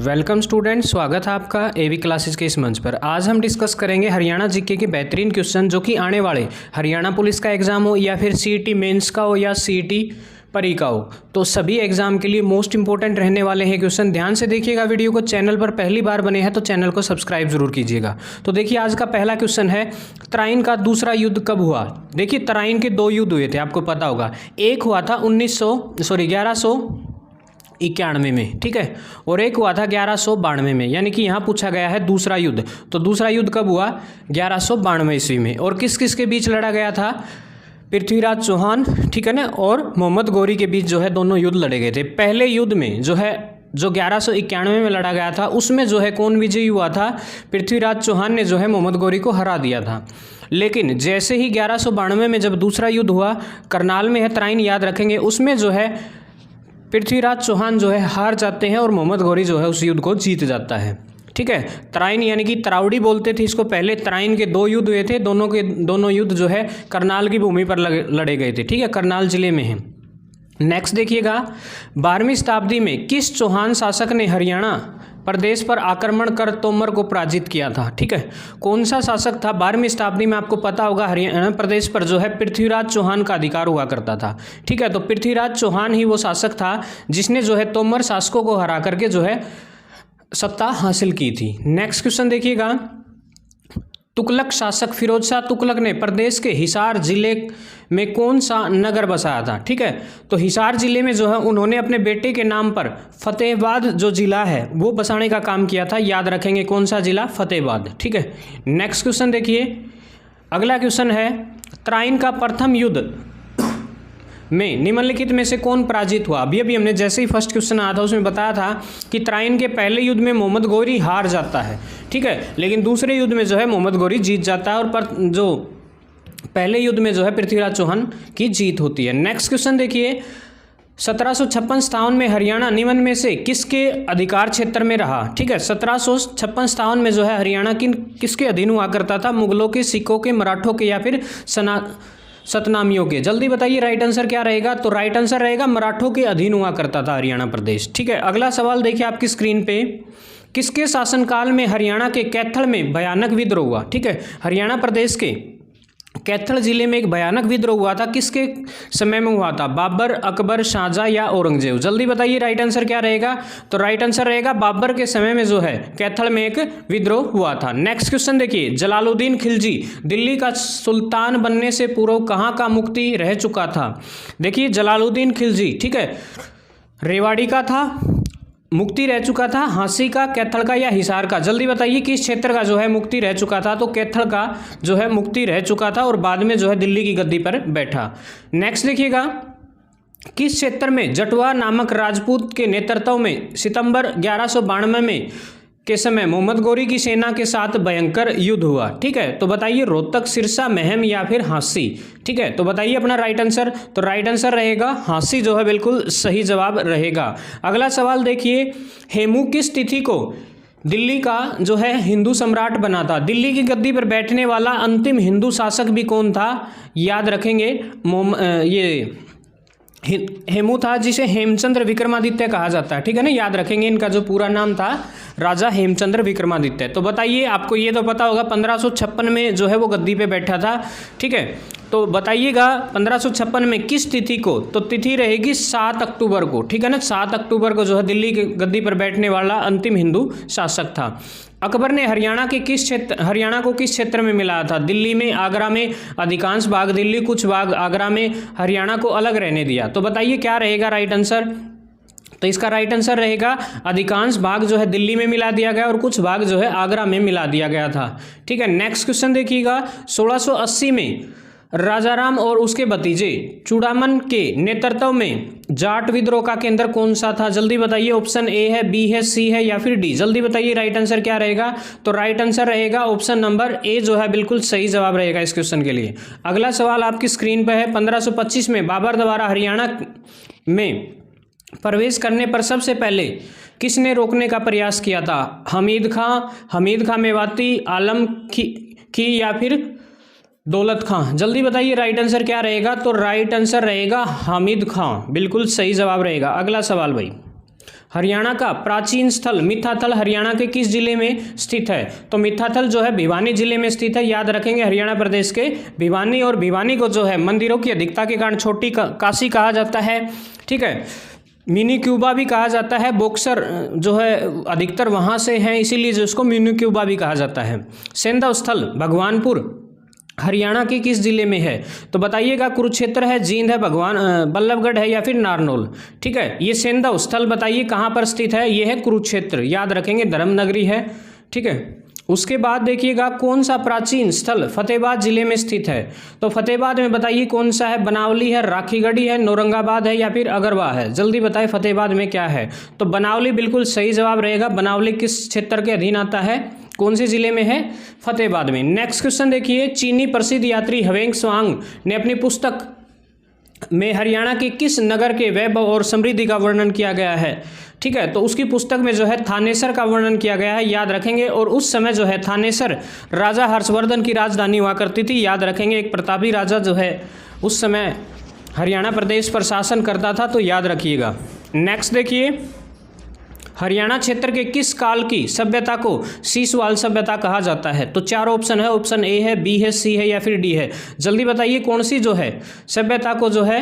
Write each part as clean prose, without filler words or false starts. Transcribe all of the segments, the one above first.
Welcome student, स्वागत है आपका एवी क्लासेस के इस मंच पर। आज हम डिस्कस करेंगे हरियाणा जीके के बेहतरीन क्वेश्चन जो कि आने वाले हरियाणा पुलिस का एग्जाम हो या फिर सीईटी मेंस का हो या सीईटी परी का हो, तो सभी एग्जाम के लिए मोस्ट इंपॉर्टेंट रहने वाले हैं क्वेश्चन। ध्यान से देखिएगा वीडियो को। चैनल पर पहली बार बने हैं तो चैनल को सब्सक्राइब जरूर कीजिएगा। तो देखिए आज का पहला क्वेश्चन है, तराइन का दूसरा युद्ध कब हुआ। देखिए तराइन के दो युद्ध हुए थे, आपको पता होगा। एक हुआ था 1191 में, ठीक है, और एक हुआ था 1192 में, यानी कि यहाँ पूछा गया है दूसरा युद्ध। तो दूसरा युद्ध कब हुआ? 1192 ईस्वी में। और किस किस के बीच लड़ा गया था? पृथ्वीराज चौहान, ठीक है ना, और मोहम्मद गौरी के बीच जो है दोनों युद्ध लड़े गए थे। पहले युद्ध में जो 1191 में लड़ा गया था, उसमें जो है कौन विजयी हुआ था? पृथ्वीराज चौहान ने जो है मोहम्मद गौरी को हरा दिया था। लेकिन जैसे ही 1192 में जब दूसरा युद्ध हुआ, करनाल में है तराइन, याद रखेंगे, उसमें जो है पृथ्वीराज चौहान जो है हार जाते हैं और मोहम्मद गौरी जो है उस युद्ध को जीत जाता है, ठीक है। तराइन यानी कि तरावड़ी बोलते थे इसको। पहले तराइन के दो युद्ध हुए थे, दोनों युद्ध जो है करनाल की भूमि पर लड़े गए थे, ठीक है, करनाल जिले में है। नेक्स्ट देखिएगा, 12वीं शताब्दी में किस चौहान शासक ने हरियाणा प्रदेश पर आक्रमण कर तोमर को पराजित किया था, ठीक है। कौन सा शासक था 12वीं शताब्दी में? आपको पता होगा हरियाणा प्रदेश पर जो है पृथ्वीराज चौहान का अधिकार हुआ करता था, ठीक है। तो पृथ्वीराज चौहान ही वो शासक था जिसने जो है तोमर शासकों को हरा करके जो है सत्ता हासिल की थी। नेक्स्ट क्वेश्चन देखिएगा, तुगलक शासक फिरोज शाह तुगलक ने प्रदेश के हिसार जिले में कौन सा नगर बसाया था, ठीक है। तो हिसार जिले में जो है उन्होंने अपने बेटे के नाम पर फतेहाबाद जो जिला है वो बसाने का काम किया था। याद रखेंगे कौन सा जिला? फतेहाबाद, ठीक है। नेक्स्ट क्वेश्चन देखिए, अगला क्वेश्चन है, तराइन का प्रथम युद्ध में निम्नलिखित में से कौन पराजित हुआ। अभी हमने जैसे ही फर्स्ट क्वेश्चन आया था उसमें बताया था कि तराइन के पहले युद्ध में मोहम्मद गौरी हार जाता है, ठीक है, लेकिन दूसरे युद्ध में जो है मोहम्मद गौरी जीत जाता है और जो पहले युद्ध में जो है पृथ्वीराज चौहान की जीत होती है। नेक्स्ट क्वेश्चन देखिए, 1756-57 में हरियाणा निम्न में से किसके अधिकार क्षेत्र में रहा, ठीक है। 1756-57 में जो है हरियाणा किसके अधीन हुआ करता था? मुगलों के, सिखों के, मराठों के या फिर सतनामियों के। जल्दी बताइए राइट आंसर क्या रहेगा? तो राइट आंसर रहेगा मराठों के अधीन हुआ करता था हरियाणा प्रदेश, ठीक है। अगला सवाल देखिए आपकी स्क्रीन पे, किसके शासनकाल में हरियाणा के कैथल में भयानक विद्रोह हुआ, ठीक है। हरियाणा प्रदेश के कैथल जिले में एक भयानक विद्रोह हुआ था, किसके समय में हुआ था? बाबर, अकबर, शाहजहां या औरंगजेब। जल्दी बताइए राइट आंसर क्या रहेगा? तो राइट आंसर रहेगा बाबर के समय में जो है कैथल में एक विद्रोह हुआ था। नेक्स्ट क्वेश्चन देखिए, जलालुद्दीन खिलजी दिल्ली का सुल्तान बनने से पूर्व कहाँ का मुक्ति रह चुका था? देखिए जलालुद्दीन खिलजी, ठीक है, रेवाड़ी का था, मुक्ति रह चुका था, हांसी का, कैथल का या हिसार का। जल्दी बताइए किस क्षेत्र का जो है मुक्ति रह चुका था? तो कैथल का जो है मुक्ति रह चुका था और बाद में जो है दिल्ली की गद्दी पर बैठा। नेक्स्ट देखिएगा, किस क्षेत्र में जटवा नामक राजपूत के नेतृत्व में सितंबर 1192 में के समय मोहम्मद गौरी की सेना के साथ भयंकर युद्ध हुआ, ठीक है। तो बताइए रोहतक, सिरसा, महम या फिर हांसी, ठीक है। तो बताइए अपना राइट आंसर। तो राइट आंसर रहेगा हांसी जो है बिल्कुल सही जवाब रहेगा। अगला सवाल देखिए, हेमू किस तिथि को दिल्ली का जो है हिंदू सम्राट बना था? दिल्ली की गद्दी पर बैठने वाला अंतिम हिंदू शासक भी कौन था? याद रखेंगे ये हेमू था, जिसे हेमचंद्र विक्रमादित्य कहा जाता है, ठीक है ना। याद रखेंगे इनका जो पूरा नाम था राजा हेमचंद्र विक्रमादित्य। तो बताइए, आपको ये तो पता होगा 1556 में जो है वो गद्दी पे बैठा था, ठीक है। तो बताइएगा 1556 में किस तिथि को? तो तिथि रहेगी 7 अक्टूबर को, ठीक है ना। 7 अक्टूबर को जो है दिल्ली की गद्दी पर बैठने वाला अंतिम हिंदू शासक था। अकबर ने हरियाणा को किस क्षेत्र में मिलाया था? दिल्ली में, आगरा में, अधिकांश भाग दिल्ली, कुछ भाग आगरा में, हरियाणा को अलग रहने दिया। तो बताइए क्या रहेगा राइट आंसर? तो इसका राइट आंसर रहेगा अधिकांश भाग जो है दिल्ली में मिला दिया गया और कुछ भाग जो है आगरा में मिला दिया गया था, ठीक है। नेक्स्ट क्वेश्चन देखिएगा, 1680 में राजाराम और उसके भतीजे चूड़ामन के नेतृत्व में जाट विद्रोह का केंद्र कौन सा था? जल्दी बताइए, ऑप्शन ए है, बी है, सी है या फिर डी। जल्दी बताइए राइट आंसर क्या रहेगा? तो राइट आंसर रहेगा ऑप्शन नंबर ए जो है बिल्कुल सही जवाब रहेगा इस क्वेश्चन के लिए। अगला सवाल आपकी स्क्रीन पर है, 1525 में बाबर द्वारा हरियाणा में प्रवेश करने पर सबसे पहले किसने रोकने का प्रयास किया था? हमीद खां मेवाती, आलम की या फिर दौलत खां। जल्दी बताइए राइट आंसर क्या रहेगा? तो राइट आंसर रहेगा हामिद खां, बिल्कुल सही जवाब रहेगा। अगला सवाल भाई, हरियाणा का प्राचीन स्थल मिथाथल हरियाणा के किस जिले में स्थित है? तो मिथाथल जो है भिवानी जिले में स्थित है, याद रखेंगे हरियाणा प्रदेश के भिवानी। और भिवानी को जो है मंदिरों की अधिकता के कारण छोटी काशी कहा जाता है, ठीक है। मिनी क्यूबा भी कहा जाता है, बॉक्सर जो है अधिकतर वहाँ से हैं, इसीलिए जो उसको मिनी क्यूबा भी कहा जाता है। सेंधव स्थल भगवानपुर हरियाणा के किस जिले में है? तो बताइएगा, कुरुक्षेत्र है, जींद है, भगवान बल्लभगढ़ है या फिर नारनौल, ठीक है। ये सेंधव स्थल बताइए कहाँ पर स्थित है? ये है कुरुक्षेत्र, याद रखेंगे धर्मनगरी है, ठीक है। उसके बाद देखिएगा कौन सा प्राचीन स्थल फतेहाबाद जिले में स्थित है? तो फतेहाबाद में बताइए कौन सा है? बनावली है, राखीगढ़ी है, नौरंगाबाद है या फिर अगरवा है? जल्दी बताएं फतेहाबाद में क्या है? तो बनावली बिल्कुल सही जवाब रहेगा। बनावली किस क्षेत्र के अधीन आता है? कौन से जिले में है? फतेहाबाद में। नेक्स्ट क्वेश्चन देखिए, चीनी प्रसिद्ध यात्री हवेंग स्वांग ने अपनी पुस्तक में हरियाणा के किस नगर के वैभव और समृद्धि का वर्णन किया गया है? ठीक है, तो उसकी पुस्तक में जो है थानेसर का वर्णन किया गया है, याद रखेंगे। और उस समय जो है थानेसर राजा हर्षवर्धन की राजधानी हुआ करती थी, याद रखेंगे। एक प्रतापी राजा जो है उस समय हरियाणा प्रदेश पर शासन करता था, तो याद रखिएगा। नेक्स्ट देखिए, हरियाणा क्षेत्र के किस काल की सभ्यता को सीसवाल सभ्यता कहा जाता है? तो चार ऑप्शन है, ऑप्शन ए है, बी है, सी है या फिर डी है। जल्दी बताइए कौन सी जो है सभ्यता को जो है,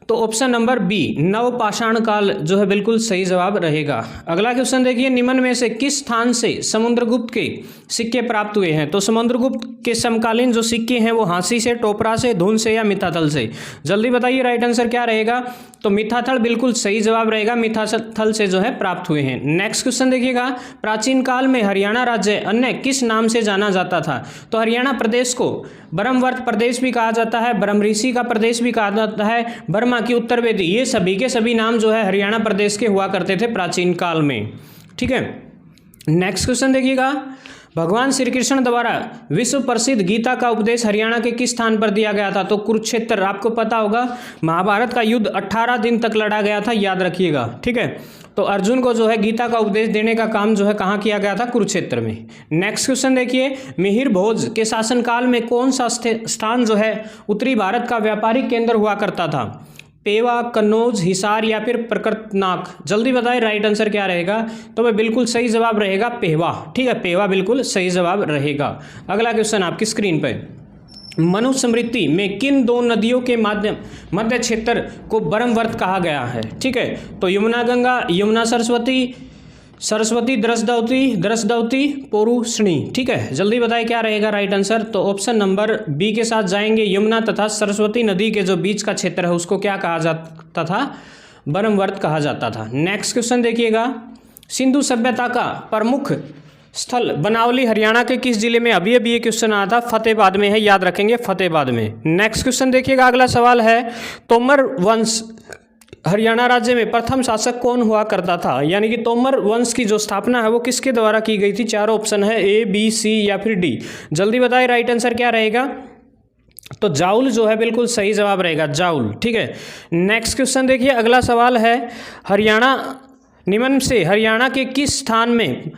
तो ऑप्शन नंबर बी नवपाषाण काल जो है बिल्कुल सही जवाब रहेगा। अगला क्वेश्चन देखिए, निम्न में से किस स्थान से समुद्रगुप्त के सिक्के प्राप्त हुए हैं? तो समुद्रगुप्त के समकालीन जो सिक्के हैं वो हांसी से, टोपरा से, धून से या मिथाथल से? जल्दी बताइए राइट आंसर क्या रहेगा? तो मिथाथल बिल्कुल सही जवाब रहेगा, मिथाथल से जो है प्राप्त हुए हैं। नेक्स्ट क्वेश्चन देखिएगा, प्राचीन काल में हरियाणा राज्य अन्य किस नाम से जाना जाता था? तो हरियाणा प्रदेश को ब्रह्मवर्त प्रदेश भी कहा जाता है, ब्रह्मऋषि का प्रदेश भी कहा जाता है, बर्मा की उत्तर वेदी, ये सभी के सभी नाम जो है हरियाणा प्रदेश के हुआ करते थे प्राचीन काल में, ठीक है। नेक्स्ट क्वेश्चन देखिएगा, भगवान श्री कृष्ण द्वारा विश्व प्रसिद्ध गीता का उपदेश हरियाणा के किस स्थान पर दिया गया था? तो कुरुक्षेत्र, आपको पता होगा महाभारत का युद्ध 18 दिन तक लड़ा गया था, याद रखिएगा, ठीक है। तो अर्जुन को जो है गीता का उपदेश देने का काम जो है कहाँ किया गया था? कुरुक्षेत्र में। नेक्स्ट क्वेश्चन देखिए, मिहिर भोज के शासनकाल में कौन सा स्थान जो है उत्तरी भारत का व्यापारिक केंद्र हुआ करता था? पेवा, कन्नौज, हिसार या फिर प्रकटनाक? जल्दी बताएं राइट आंसर क्या रहेगा? तो वह बिल्कुल सही जवाब रहेगा पेवा, ठीक है, पेवा बिल्कुल सही जवाब रहेगा। अगला क्वेश्चन आपकी स्क्रीन पर, मनुस्मृति में किन दो नदियों के मध्य क्षेत्र को ब्रह्मवर्त कहा गया है? ठीक है, तो यमुना गंगा, यमुना सरस्वती, सरस्वती द्रसदवती, पोरुषणी, ठीक है। जल्दी बताएं क्या रहेगा राइट आंसर? तो ऑप्शन नंबर बी के साथ जाएंगे, यमुना तथा सरस्वती नदी के जो बीच का क्षेत्र है उसको क्या कहा जाता था? ब्रह्मवर्त कहा जाता था। नेक्स्ट क्वेश्चन देखिएगा, सिंधु सभ्यता का प्रमुख स्थल बनावली हरियाणा के किस जिले में? अभी ये क्वेश्चन आया था, फतेहाबाद में है, याद रखेंगे फतेहाबाद में। नेक्स्ट क्वेश्चन देखिएगा, अगला सवाल है, तोमर वंश हरियाणा राज्य में प्रथम शासक कौन हुआ करता था? यानी कि तोमर वंश की जो स्थापना है वो किसके द्वारा की गई थी? चारों ऑप्शन है, ए, बी, सी या फिर डी। जल्दी बताएं राइट आंसर क्या रहेगा? तो जाउल जो है बिल्कुल सही जवाब रहेगा, जाउल, ठीक है। नेक्स्ट क्वेश्चन देखिए, अगला सवाल है, हरियाणा निम्न से हरियाणा के किस स्थान में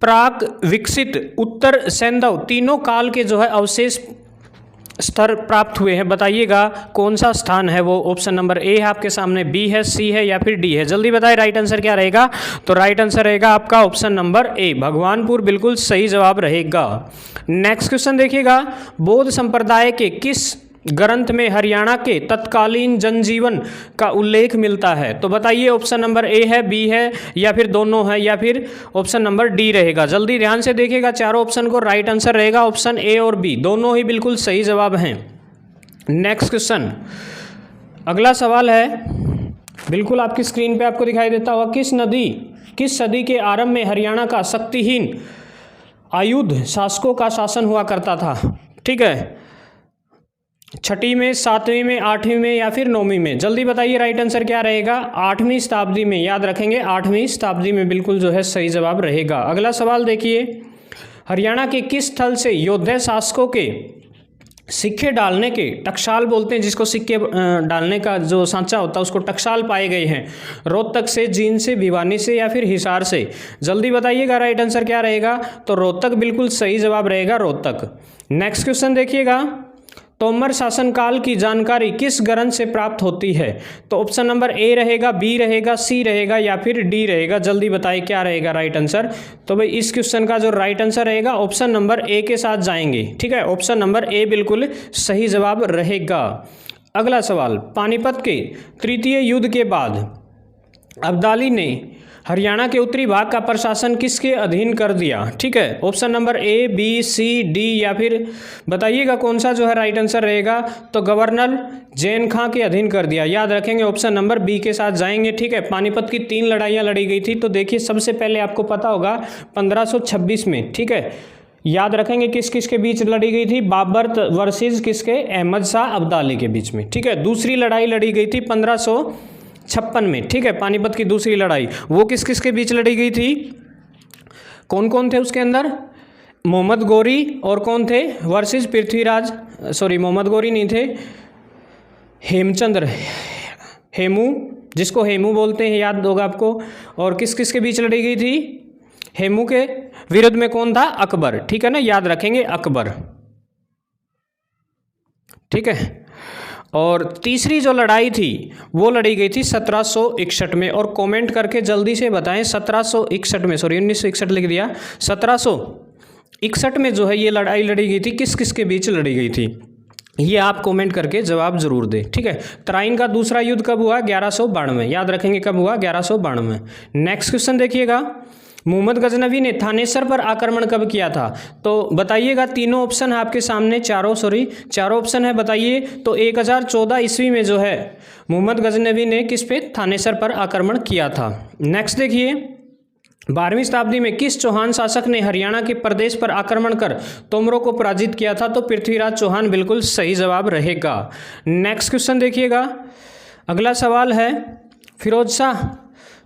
प्राक विकसित उत्तर सैंधव तीनों काल के जो है अवशेष स्तर प्राप्त हुए हैं? बताइएगा कौन सा स्थान है वो? ऑप्शन नंबर ए है आपके सामने, बी है, सी है या फिर डी है? जल्दी बताएं राइट आंसर क्या रहेगा? तो राइट आंसर रहेगा आपका ऑप्शन नंबर ए, भगवानपुर बिल्कुल सही जवाब रहेगा। नेक्स्ट क्वेश्चन देखिएगा, बौद्ध संप्रदाय के किस ग्रंथ में हरियाणा के तत्कालीन जनजीवन का उल्लेख मिलता है? तो बताइए ऑप्शन नंबर ए है, बी है या फिर दोनों है या फिर ऑप्शन नंबर डी रहेगा? जल्दी ध्यान से देखिएगा चारों ऑप्शन को, राइट आंसर रहेगा ऑप्शन ए और बी, दोनों ही बिल्कुल सही जवाब हैं। नेक्स्ट क्वेश्चन, अगला सवाल है, बिल्कुल आपकी स्क्रीन पे आपको दिखाई देता होगा, किस सदी के आरंभ में हरियाणा का शक्तिहीन आयुध शासकों का शासन हुआ करता था? ठीक है, छठी में, सातवीं में, आठवीं में या फिर नौवीं में? जल्दी बताइए राइट आंसर क्या रहेगा? 8वीं शताब्दी में, याद रखेंगे 8वीं शताब्दी में बिल्कुल जो है सही जवाब रहेगा। अगला सवाल देखिए, हरियाणा के किस स्थल से योद्धा शासकों के सिक्के डालने के, टकसाल बोलते हैं जिसको सिक्के डालने का जो सांचा होता है उसको टकसाल पाए गए हैं? रोहतक से, जींद से, भिवानी से या फिर हिसार से? जल्दी बताइएगा राइट आंसर क्या रहेगा? तो रोहतक बिल्कुल सही जवाब रहेगा, रोहतक। नेक्स्ट क्वेश्चन देखिएगा, तोमर शासनकाल की जानकारी किस ग्रंथ से प्राप्त होती है? तो ऑप्शन नंबर ए रहेगा, बी रहेगा, सी रहेगा या फिर डी रहेगा। जल्दी बताइए क्या रहेगा राइट आंसर। तो भाई इस क्वेश्चन का जो राइट आंसर रहेगा ऑप्शन नंबर ए के साथ जाएंगे। ठीक है, ऑप्शन नंबर ए बिल्कुल सही जवाब रहेगा। अगला सवाल, पानीपत के तृतीय युद्ध के बाद अब्दाली ने हरियाणा के उत्तरी भाग का प्रशासन किसके अधीन कर दिया? ठीक है, option number A, B, C, D या फिर बताइएगा कौन सा जो है राइट आंसर रहेगा। तो गवर्नर जैन खां के अधीन कर दिया। याद रखेंगे ऑप्शन नंबर बी के साथ जाएंगे। ठीक है, पानीपत की 3 लड़ाइयाँ लड़ी गई थी। तो देखिए सबसे पहले आपको पता होगा 1526 में। ठीक है, याद रखेंगे किस किस के बीच लड़ी गई थी? बाबर वर्सेस किसके? अहमद शाह अब्दाली के बीच में। ठीक है, दूसरी लड़ाई लड़ी गई थी 1556 में। ठीक है, पानीपत की दूसरी लड़ाई वो किस किस के बीच लड़ी गई थी? कौन कौन थे उसके अंदर? मोहम्मद गौरी और कौन थे? वर्सेस पृथ्वीराज, सॉरी मोहम्मद गौरी नहीं थे, हेमचंद्र, हेमू, जिसको हेमू बोलते हैं, याद होगा आपको। और किस किस के बीच लड़ी गई थी? हेमू के विरुद्ध में कौन था? अकबर। ठीक है ना, याद रखेंगे अकबर। ठीक है, और तीसरी जो लड़ाई थी वो लड़ी गई थी 1761 में। और कमेंट करके जल्दी से बताएं 1761 में, सॉरी 1961 लिख दिया, 1761 में जो है ये लड़ाई लड़ी गई थी, किस किस के बीच लड़ी गई थी? ये आप कमेंट करके जवाब जरूर दें। ठीक है, तराइन का दूसरा युद्ध कब हुआ? 1192। याद रखेंगे कब हुआ? 1192। नेक्स्ट क्वेश्चन देखिएगा, मोहम्मद गजनवी ने थानेसर पर आक्रमण कब किया था? तो बताइएगा, तीनों ऑप्शन है आपके सामने, चारों ऑप्शन है, बताइए। तो 1014 ईस्वी में जो है मोहम्मद गजनवी ने किस पे? थानेसर पर आक्रमण किया था। नेक्स्ट देखिए, 12वीं शताब्दी में किस चौहान शासक ने हरियाणा के प्रदेश पर आक्रमण कर तोमरों को पराजित किया था? तो पृथ्वीराज चौहान बिल्कुल सही जवाब रहेगा। नेक्स्ट क्वेश्चन देखिएगा, अगला सवाल है, फिरोज शाह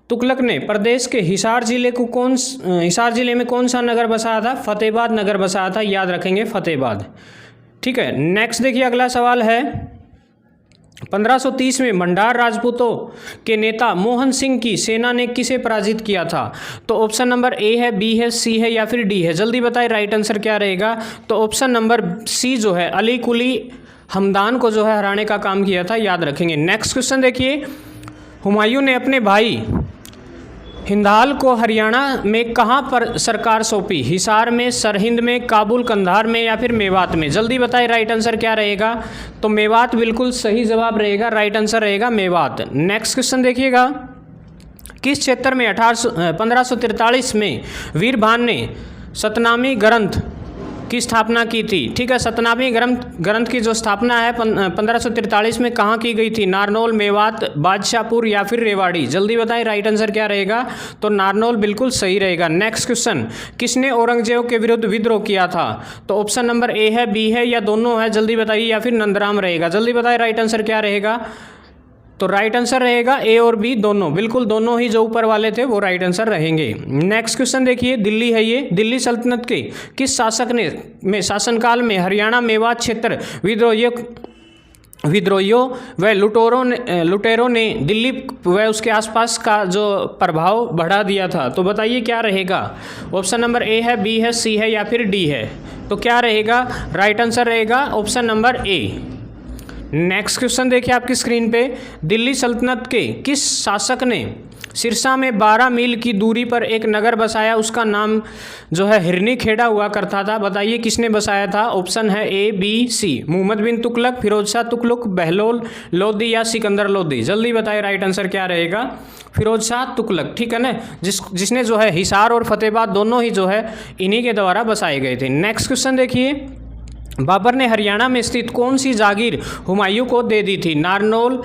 तुगलक ने प्रदेश के हिसार जिले में कौन सा नगर बसाया था? फतेहाबाद नगर बसाया था। याद रखेंगे फतेहाबाद। ठीक है, नेक्स्ट देखिए, अगला सवाल है, 1530 में भंडार राजपूतों के नेता मोहन सिंह की सेना ने किसे पराजित किया था? तो ऑप्शन नंबर ए है, बी है, सी है या फिर डी है। जल्दी बताएं राइट आंसर क्या रहेगा। तो ऑप्शन नंबर सी जो है अली कुली हमदान को जो है हराने का काम किया था। याद रखेंगे। नेक्स्ट क्वेश्चन देखिए, हुमायूं ने अपने भाई हिंदाल को हरियाणा में कहाँ पर सरकार सौंपी? हिसार में, सरहिंद में, काबुल, कंधार में या फिर मेवात में? जल्दी बताएं राइट आंसर क्या रहेगा। तो मेवात बिल्कुल सही जवाब रहेगा, राइट आंसर रहेगा मेवात। नेक्स्ट क्वेश्चन देखिएगा, किस क्षेत्र में 1543 में वीरभान ने सतनामी ग्रंथ की स्थापना की थी? ठीक है, सतनामी ग्रंथ की जो स्थापना है 1543 में कहाँ की गई थी? नारनौल, मेवात, बादशाहपुर या फिर रेवाड़ी? जल्दी बताएं राइट आंसर क्या रहेगा। तो नारनौल बिल्कुल सही रहेगा। नेक्स्ट क्वेश्चन, किसने औरंगजेब के विरुद्ध विद्रोह किया था? तो ऑप्शन नंबर ए है, बी है या दोनों है? जल्दी बताइए, या फिर नंदराम रहेगा। जल्दी बताएं राइट आंसर क्या रहेगा। तो राइट आंसर रहेगा ए और बी दोनों, बिल्कुल दोनों ही जो ऊपर वाले थे वो राइट आंसर रहेंगे। नेक्स्ट क्वेश्चन देखिए, दिल्ली है ये, दिल्ली सल्तनत के किस शासक ने में शासनकाल में हरियाणा मेवात क्षेत्र विद्रोहियों व लुटेरों ने दिल्ली व उसके आसपास का जो प्रभाव बढ़ा दिया था? तो बताइए क्या रहेगा। ऑप्शन नंबर ए है, बी है, सी है या फिर डी है? तो क्या रहेगा राइट आंसर रहेगा ऑप्शन नंबर ए। नेक्स्ट क्वेश्चन देखिए आपकी स्क्रीन पे, दिल्ली सल्तनत के किस शासक ने सिरसा में 12 मील की दूरी पर एक नगर बसाया? उसका नाम जो है हिरनी खेड़ा हुआ करता था। बताइए किसने बसाया था। ऑप्शन है ए, बी, सी। मोहम्मद बिन तुगलक, फिरोज शाह तुगलक, बहलोल लोदी या सिकंदर लोदी? जल्दी बताइए राइट आंसर क्या रहेगा। फिरोज शाह तुगलक। ठीक है ना, जिसने जो है हिसार और फतेहाबाद दोनों ही जो है इन्हीं के द्वारा बसाए गए थे। नेक्स्ट क्वेश्चन देखिए, बाबर ने हरियाणा में स्थित कौन सी जागीर हुमायूं को दे दी थी? नारनौल,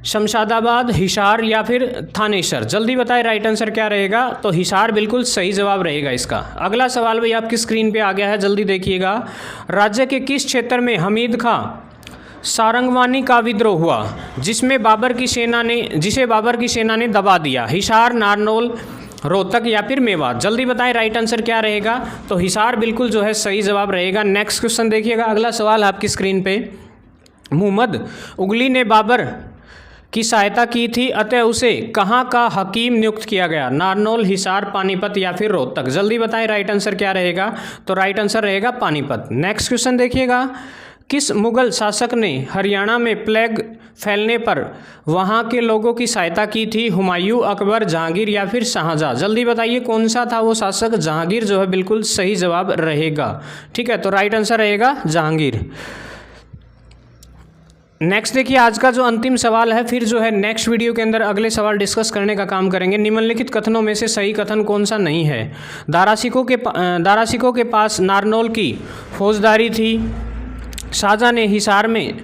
शमशादाबाद, हिसार या फिर थानेसर? जल्दी बताएं राइट आंसर क्या रहेगा। तो हिसार बिल्कुल सही जवाब रहेगा इसका। अगला सवाल भाई आपकी स्क्रीन पे आ गया है, जल्दी देखिएगा। राज्य के किस क्षेत्र में हमीद खां सारंगवानी का विद्रोह हुआ जिसे बाबर की सेना ने दबा दिया? हिसार, नारनौल, रोहतक या फिर मेवात? जल्दी बताएं राइट आंसर क्या रहेगा। तो हिसार बिल्कुल जो है सही जवाब रहेगा। नेक्स्ट क्वेश्चन देखिएगा, अगला सवाल आपकी स्क्रीन पे, मोहम्मद उगली ने बाबर की सहायता की थी, अतः उसे कहाँ का हकीम नियुक्त किया गया? नारनौल, हिसार, पानीपत या फिर रोहतक? जल्दी बताएं राइट आंसर क्या रहेगा। तो राइट आंसर रहेगा पानीपत। नेक्स्ट क्वेश्चन देखिएगा, किस मुगल शासक ने हरियाणा में प्लेग फैलने पर वहाँ के लोगों की सहायता की थी? हुमायूं, अकबर, जहांगीर या फिर शाहजहाँ? जल्दी बताइए कौन सा था वो शासक? जहांगीर जो है बिल्कुल सही जवाब रहेगा। ठीक है, तो राइट आंसर रहेगा जहांगीर। नेक्स्ट देखिए, आज का जो अंतिम सवाल है, फिर जो है नेक्स्ट वीडियो के अंदर अगले सवाल डिस्कस करने का काम करेंगे। निम्नलिखित कथनों में से सही कथन कौन सा नहीं है? दारासिकों के पास नारनौल की फौजदारी थी। शाहजहाँ ने हिसार में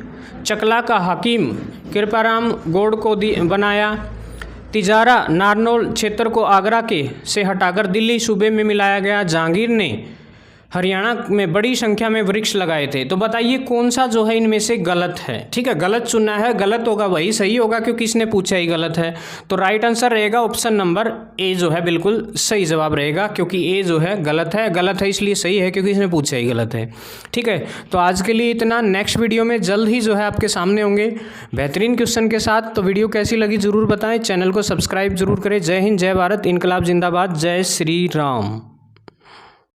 चकला का हकीम कृपाराम गौड़ को बनाया। तिजारा नारनौल क्षेत्र को आगरा के से हटाकर दिल्ली सूबे में मिलाया गया। जहांगीर ने हरियाणा में बड़ी संख्या में वृक्ष लगाए थे। तो बताइए कौन सा जो है इनमें से गलत है? ठीक है, गलत चुनना है, गलत होगा वही सही होगा क्योंकि इसने पूछा ही गलत है। तो राइट आंसर रहेगा ऑप्शन नंबर ए जो है बिल्कुल सही जवाब रहेगा, क्योंकि ए जो है गलत है। गलत है इसलिए सही है क्योंकि इसने पूछा ही गलत है। ठीक है, तो आज के लिए इतना। नेक्स्ट वीडियो में जल्द ही जो है आपके सामने होंगे बेहतरीन क्वेश्चन के साथ। तो वीडियो कैसी लगी ज़रूर बताएं, चैनल को सब्सक्राइब जरूर करें। जय हिंद, जय भारत, इनकलाब जिंदाबाद, जय श्री राम।